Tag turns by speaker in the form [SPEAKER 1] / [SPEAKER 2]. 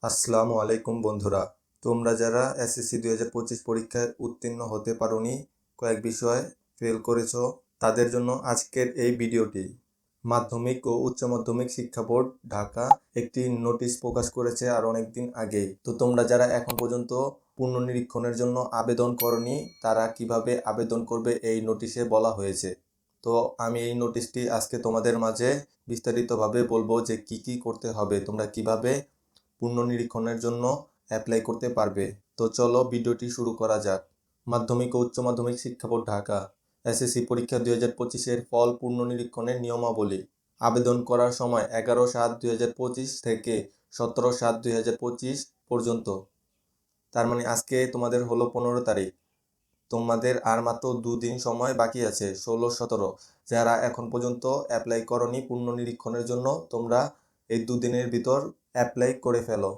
[SPEAKER 1] আসসালামু আলাইকুম বন্ধুরা, তোমরা যারা এসএসসি 2025 পরীক্ষায় উত্তীর্ণ হতে পারোনি, কয়েক বিষয়ে ফেল করেছো, তাদের জন্য আজকের এই ভিডিওটি। মাধ্যমিক ও উচ্চ মাধ্যমিক শিক্ষা বোর্ড ঢাকা একটি নোটিশ প্রকাশ করেছে আর অনেকদিন আগেই। তো তোমরা যারা এখন পর্যন্ত পুনর্নিরীক্ষণের জন্য আবেদন করনি, তারা কিভাবে আবেদন করবে এই নোটিশে বলা হয়েছে। তো আমি এই নোটিশটি আজকে তোমাদের মাঝে বিস্তারিতভাবে বলবো যে কি করতে হবে, তোমরা কিভাবে পুনর্নিরীক্ষণের জন্য অ্যাপ্লাই করতে পারবে। তো চলো ভিডিওটি শুরু করা যাক। মাধ্যমিক ও উচ্চ মাধ্যমিক শিক্ষা বোর্ড ঢাকা এসএসসি পরীক্ষা 2025-এর ফল পুনর্নিরীক্ষণের নিয়মাবলী। আবেদন করার সময় 11/7/2025 থেকে 17/7/2025 পর্যন্ত। তার মানে আজকে তোমাদের হলো 15 তারিখ। তোমাদের আর মাত্র দুদিন সময় বাকি আছে, 16-17। যারা এখন পর্যন্ত অ্যাপ্লাই করনি পুনর্নিরীক্ষণের জন্য, তোমরা এই দুদিনের ভিতর অ্যাপ্লাই করে ফেলো।